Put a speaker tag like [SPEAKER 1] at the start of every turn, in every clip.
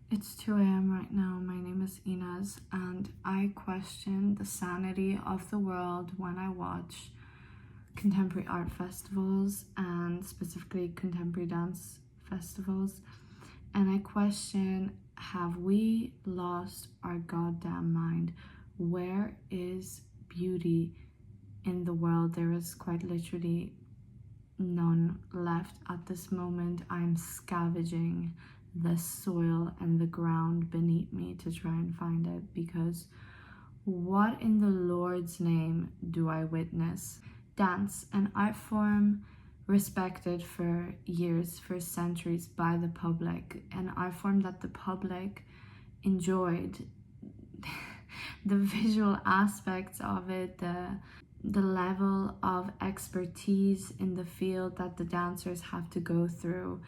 [SPEAKER 1] It's 2 a.m. right now. My name is Inez, and I question the sanity of the world when I watch contemporary art festivals and specifically contemporary dance festivals. And I question, have we lost our goddamn mind? Where is beauty in the world? There is quite literally none left at this moment. I'm scavenging the soil and the ground beneath me to try and find it, because what in the Lord's name do I witness? Dance, an art form respected for years, for centuries by the public, an art form that the public enjoyed. The visual aspects of it, the level of expertise in the field that the dancers have to go through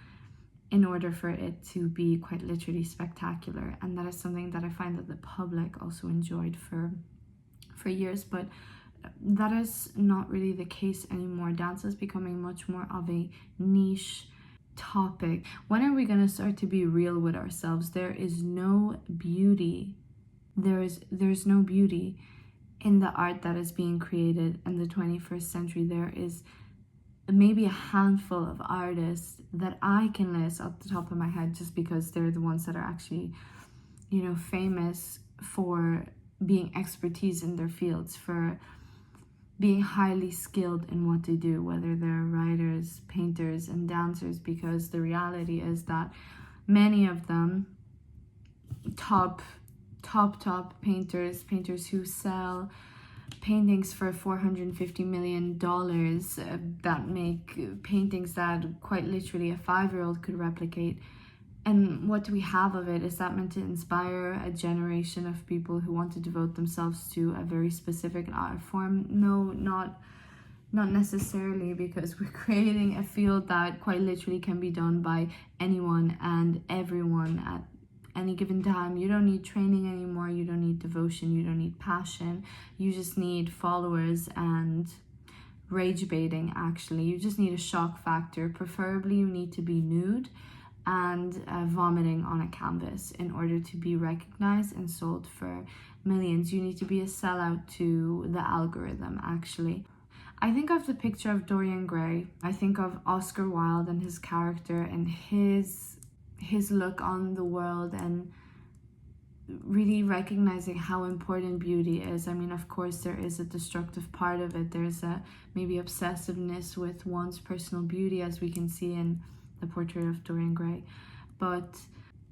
[SPEAKER 1] in order for it to be quite literally spectacular. And that is something that I find that the public also enjoyed for years, but that is not really the case anymore. Dance is becoming much more of a niche topic. When are we going to start to be real with ourselves? There is no beauty. There's no beauty in the art that is being created in the 21st century. There is maybe a handful of artists that I can list off the top of my head, just because they're the ones that are actually, famous for being expertise in their fields, for being highly skilled in what they do, whether they're writers, painters, and dancers, because the reality is that many of them, top painters who sell paintings for $450 million, that make paintings that quite literally a 5-year-old could replicate. And what do we have of it? Is that meant to inspire a generation of people who want to devote themselves to a very specific art form? No, not necessarily, because we're creating a field that quite literally can be done by anyone and everyone at any given time. You don't need training anymore. You don't need devotion. You don't need passion. You just need followers and rage baiting. Actually, you just need a shock factor. Preferably you need to be nude and vomiting on a canvas in order to be recognized and sold for millions. You need to be a sellout to the algorithm. Actually, I think of the picture of Dorian Gray. I think of Oscar Wilde and his character and his look on the world, and really recognizing how important beauty is. I mean, of course, there is a destructive part of it. There's a maybe obsessiveness with one's personal beauty, as we can see in the portrait of Dorian Gray. But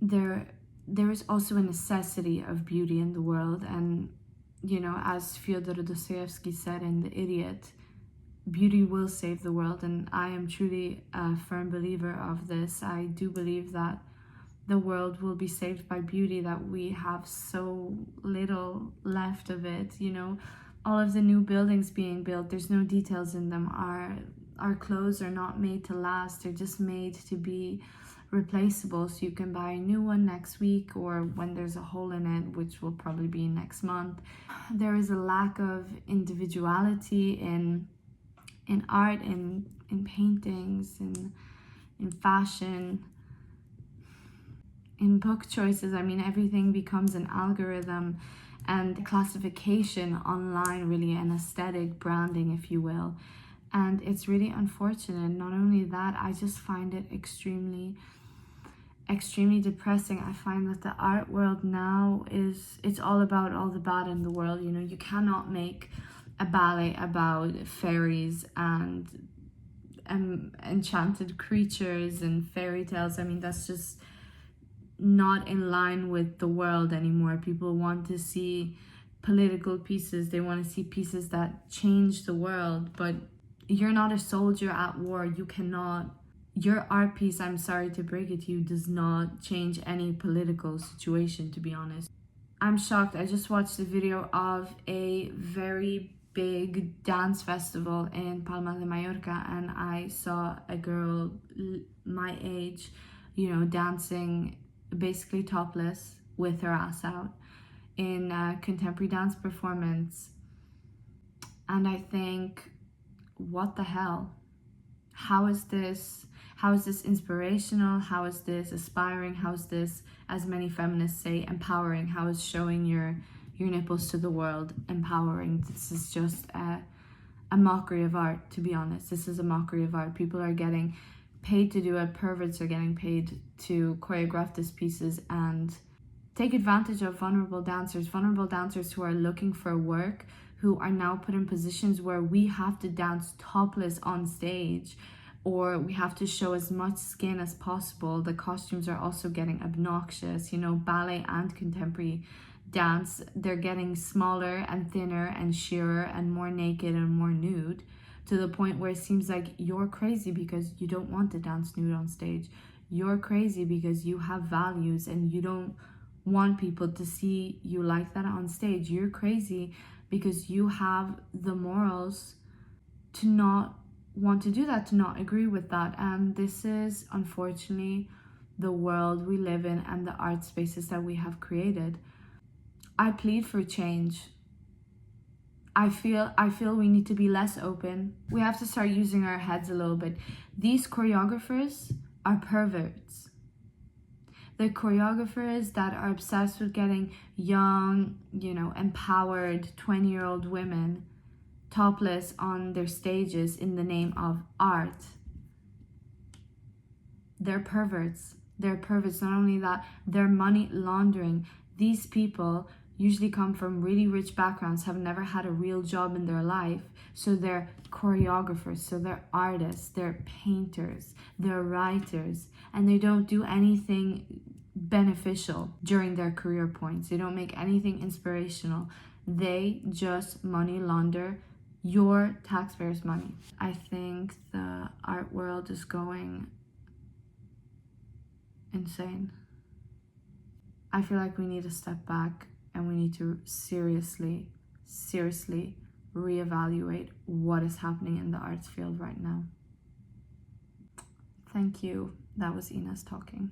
[SPEAKER 1] there is also a necessity of beauty in the world. And, as Fyodor Dostoevsky said in The Idiot, beauty will save the world. And I am truly a firm believer of this. I do believe that the world will be saved by beauty, that we have so little left of it. All of the new buildings being built, there's no details in them. Our clothes are not made to last. They're just made to be replaceable, so you can buy a new one next week, or when there's a hole in it, which will probably be next month. There is a lack of individuality in art, in paintings, in fashion, in book choices. I mean, everything becomes an algorithm and classification online, really, an aesthetic branding, if you will. And it's really unfortunate. Not only that, I just find it extremely depressing. I find that the art world now it's all about all the bad in the world. You cannot make a ballet about fairies and enchanted creatures and fairy tales. I mean, that's just not in line with the world anymore. People want to see political pieces. They want to see pieces that change the world. But you're not a soldier at war. You cannot. Your art piece, I'm sorry to break it to you, does not change any political situation, to be honest. I'm shocked. I just watched a video of a very big dance festival in Palma de Mallorca, and I saw a girl my age, dancing basically topless with her ass out in a contemporary dance performance. And I think, what the hell? How is this? How is this inspirational? How is this aspiring? How is this, as many feminists say, empowering? How is showing your nipples to the world empowering? This is just a mockery of art, to be honest. This is a mockery of art. People are getting paid to do it. Perverts are getting paid to choreograph these pieces and take advantage of vulnerable dancers who are looking for work, who are now put in positions where we have to dance topless on stage, or we have to show as much skin as possible. The costumes are also getting obnoxious. You know, ballet and contemporary dance, they're getting smaller and thinner and sheerer and more naked and more nude, to the point where it seems like you're crazy because you don't want to dance nude on stage. You're crazy because you have values and you don't want people to see you like that on stage. You're crazy because you have the morals to not want to do that, to not agree with that. And this is unfortunately the world we live in and the art spaces that we have created. I plead for change. I feel we need to be less open. We have to start using our heads a little bit. These choreographers are perverts. The choreographers that are obsessed with getting young, empowered 20-year-old women topless on their stages in the name of art. They're perverts. They're perverts. Not only that, they're money laundering. These people usually come from really rich backgrounds, have never had a real job in their life. So they're choreographers, so they're artists, they're painters, they're writers, and they don't do anything beneficial during their career points. They don't make anything inspirational. They just money launder your taxpayers' money. I think the art world is going insane. I feel like we need to step back and we need to seriously reevaluate what is happening in the arts field right now. Thank you. That was Inez talking.